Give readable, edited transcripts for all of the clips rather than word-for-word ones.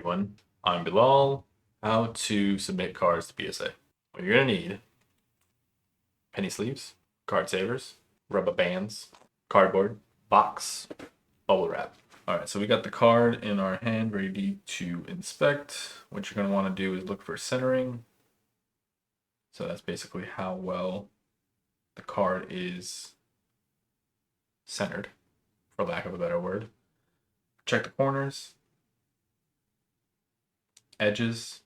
everyone, I'm Bilal. How to submit cards to PSA. What you're gonna need: penny sleeves, card savers, rubber bands, cardboard, box, bubble wrap. Alright, so we got the card in our hand ready to inspect. What you're gonna want to do is look for centering. So that's basically how well the card is centered, for lack of a better word. Check the corners, edges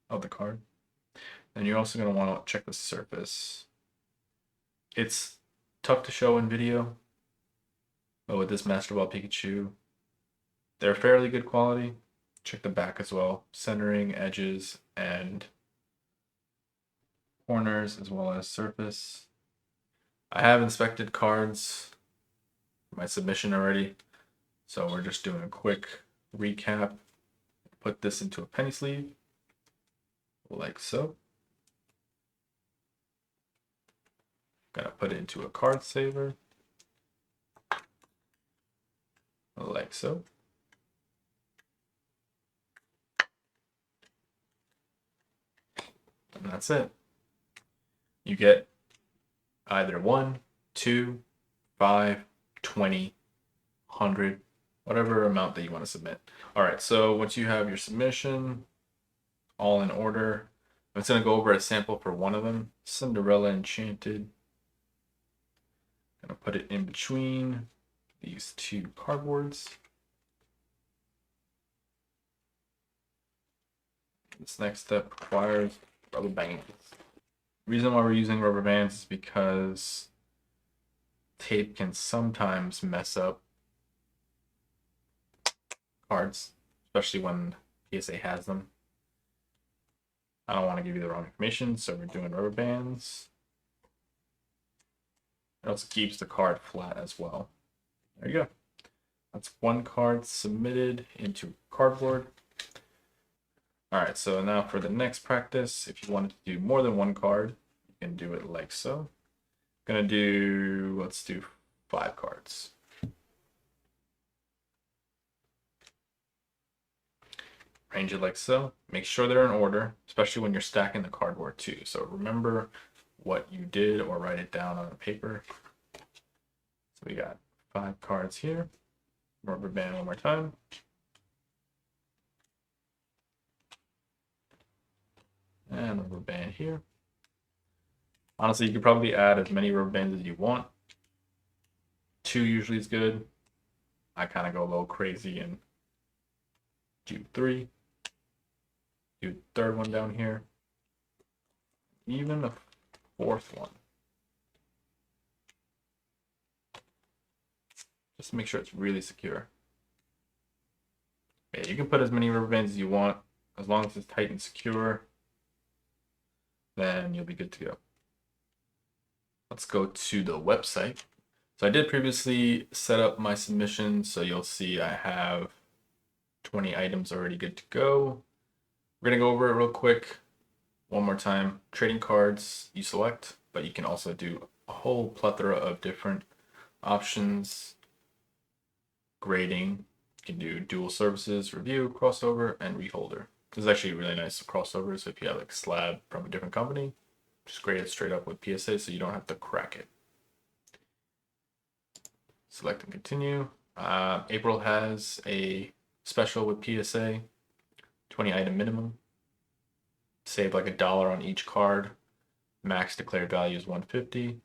of the card. And you're also going to want to check the surface. It's tough to show in video, but with this Master Ball Pikachu, they're fairly good quality. Check the back as well. Centering, edges, and corners, as well as surface. I have inspected cards for my submission already, so we're just doing a quick recap. Put this into a penny sleeve, like so. Gonna put it into a card saver, like so. And that's it. You get either 1, 2, 5, 20, 100, whatever amount that you want to submit. Alright, so once you have your submission all in order, I'm just going to go over a sample for one of them. Cinderella Enchanted. Gonna put it in between these two cardboards. This next step requires rubber bands. The reason why we're using rubber bands is because tape can sometimes mess up cards, especially when PSA has them. I don't want to give you the wrong information, so we're doing rubber bands. It also keeps the card flat as well. There you go. That's one card submitted into cardboard. Alright, so now for the next practice, if you wanted to do more than one card, you can do it like so. Gonna do, let's do 5 cards. Arrange it like so. Make sure they're in order, especially when you're stacking the cardboard too. So remember what you did or write it down on the paper. So we got 5 cards here. Rubber band one more time. And rubber band here. Honestly, you could probably add as many rubber bands as you want. 2 usually is good. I kind of go a little crazy and do 3. Do the third one down here. Even the 4th one. Just to make sure it's really secure. Yeah, you can put as many rubber bands as you want. As long as it's tight and secure, then you'll be good to go. Let's go to the website. So I did previously set up my submission, so you'll see I have 20 items already good to go. We're gonna go over it real quick one more time. Trading cards you select, but you can also do a whole plethora of different options. Grading, you can do dual services, review, crossover, and reholder. This is actually really nice crossover, so if you have like a slab from a different company, just grade it straight up with PSA so you don't have to crack it. Select and continue. April has a special with PSA, 20 item minimum. Save like $1 on each card. Max declared value is 150.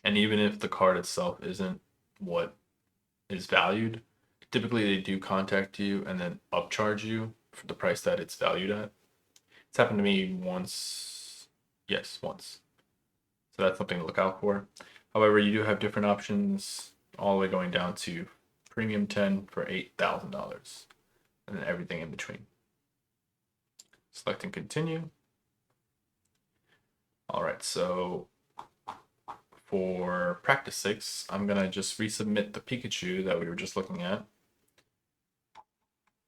And even if the card itself isn't what is valued, typically they do contact you and then upcharge you for the price that it's valued at. It's happened to me once. Yes, once. So that's something to look out for. However, you do have different options, all the way going down to premium 10 for $8,000, and then everything in between. Select and continue. All right, so for practice 6, I'm gonna just resubmit the Pikachu that we were just looking at.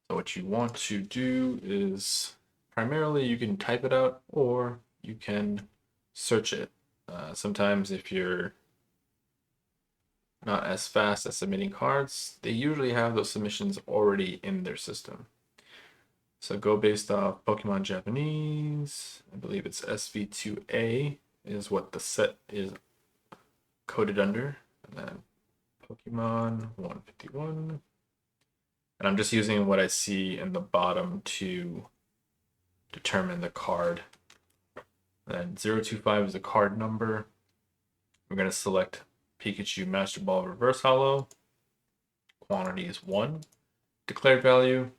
So what you want to do is, primarily you can type it out or you can search it. Sometimes if you're not as fast at submitting cards, they usually have those submissions already in their system. So go based off Pokemon Japanese. I believe it's SV2A is what the set is coded under. And then Pokemon 151. And I'm just using what I see in the bottom to determine the card. And then 025 is a card number. We're going to select Pikachu Master Ball Reverse Hollow. Quantity is 1. Declared value,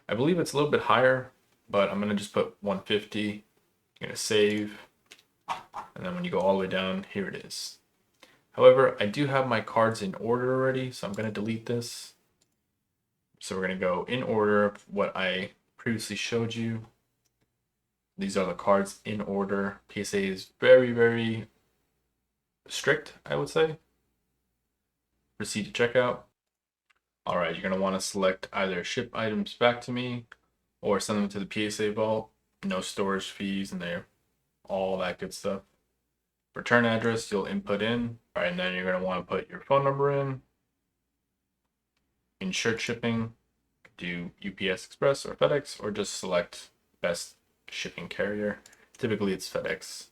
I believe it's a little bit higher, but I'm going to just put 150. I'm going to save. And then when you go all the way down, here it is. However, I do have my cards in order already, so I'm going to delete this. So we're going to go in order of what I previously showed you. These are the cards in order. PSA is very, very strict, I would say. Proceed to checkout. All right, you're going to want to select either ship items back to me or send them to the PSA vault. No storage fees in there, all that good stuff. Return address, you'll input in. All right, and then you're going to want to put your phone number in. Insured shipping, do UPS Express or FedEx, or just select best shipping carrier. Typically it's FedEx.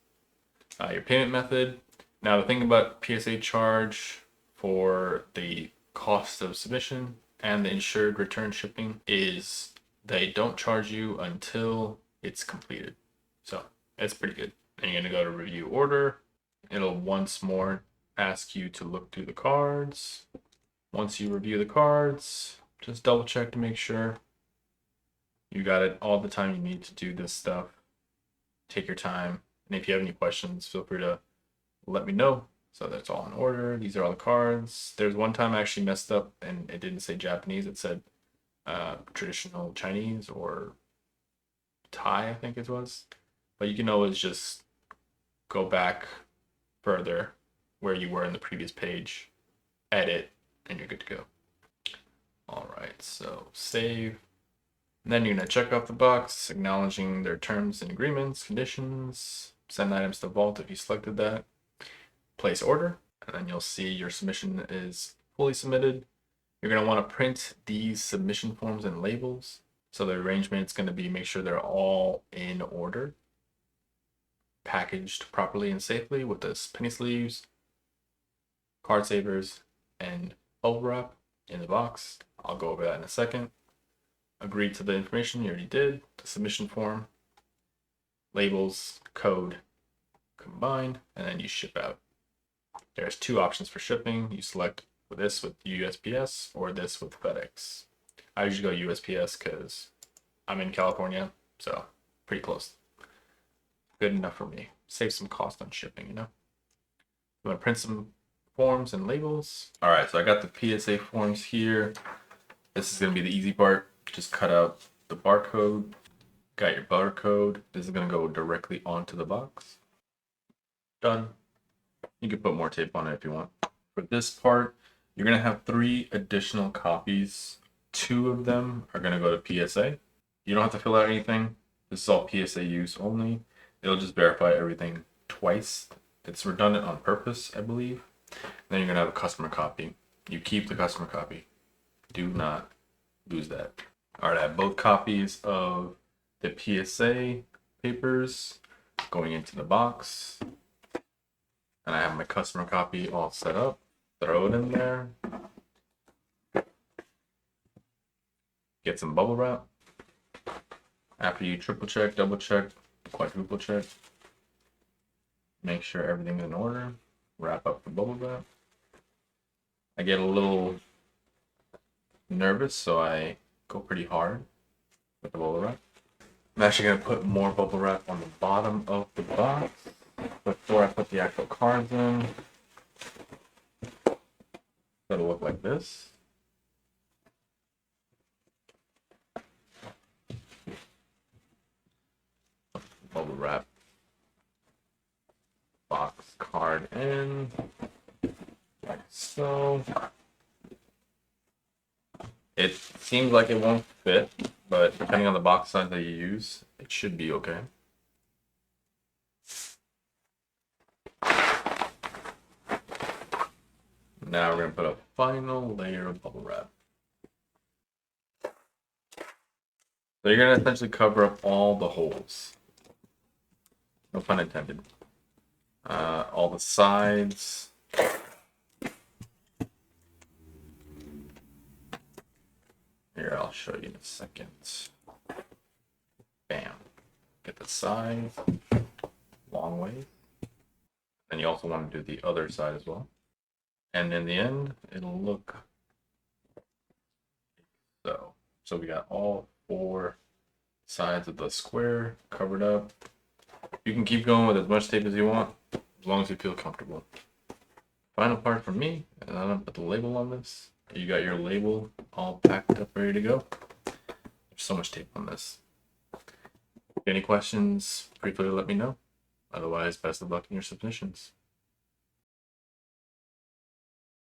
Your payment method. Now the thing about PSA charge for the cost of submission and the insured return shipping is they don't charge you until it's completed. So it's pretty good. And you're going to go to review order. It'll once more ask you to look through the cards. Once you review the cards, just double check to make sure you got it all the time you need to do this stuff. Take your time. And if you have any questions, feel free to let me know. So that's all in order. These are all the cards. There's one time I actually messed up and it didn't say Japanese. It said traditional Chinese or Thai, I think it was. But you can always just go back further where you were in the previous page, edit, and you're good to go. All right, so save. And then you're gonna check off the box, acknowledging their terms and agreements, conditions, send items to vault if you selected that, place order, and then you'll see your submission is fully submitted. You're gonna wanna print these submission forms and labels. So the arrangement is gonna be make sure they're all in order, packaged properly and safely with the penny sleeves, card savers, and bubble wrap in the box. I'll go over that in a second. Agree to the information you already did, the submission form, labels, code combined, and then you ship out. There's 2 options for shipping. You select this with USPS or this with FedEx. I usually go USPS because I'm in California, so pretty close. Good enough for me. Save some cost on shipping, you know? I'm gonna print some forms and labels. All right, so I got the PSA forms here. This is gonna be the easy part. Just cut out the barcode. Got your barcode. This is gonna go directly onto the box. Done. You can put more tape on it if you want. For this part, you're gonna have 3 additional copies. 2 of them are gonna go to PSA. You don't have to fill out anything. This is all PSA use only. It'll just verify everything twice. It's redundant on purpose, I believe. Then you're gonna have a customer copy. You keep the customer copy. Do not lose that. All right, I have both copies of the PSA papers going into the box. And I have my customer copy all set up. Throw it in there. Get some bubble wrap. After you triple check, double check, quadruple check, make sure everything's in order. Wrap up the bubble wrap. I get a little nervous, so I go pretty hard with the bubble wrap. I'm actually going to put more bubble wrap on the bottom of the box before I put the actual cards in. It'll look like this. Bubble wrap box card in, like so. It seems like it won't fit, but depending on the box size that you use, it should be okay. Now we're going to put a final layer of bubble wrap. So you're gonna essentially cover up all the holes. No pun intended. All the sides. Here, I'll show you in a second. Bam. Get the side. Long way. And you also want to do the other side as well. And in the end, it'll look so. So we got all 4 sides of the square covered up. You can keep going with as much tape as you want, as long as you feel comfortable. Final part for me, and I'm gonna put the label on this. You got your label all packed up, ready to go. There's so much tape on this. Any questions, feel free to let me know. Otherwise, best of luck in your submissions.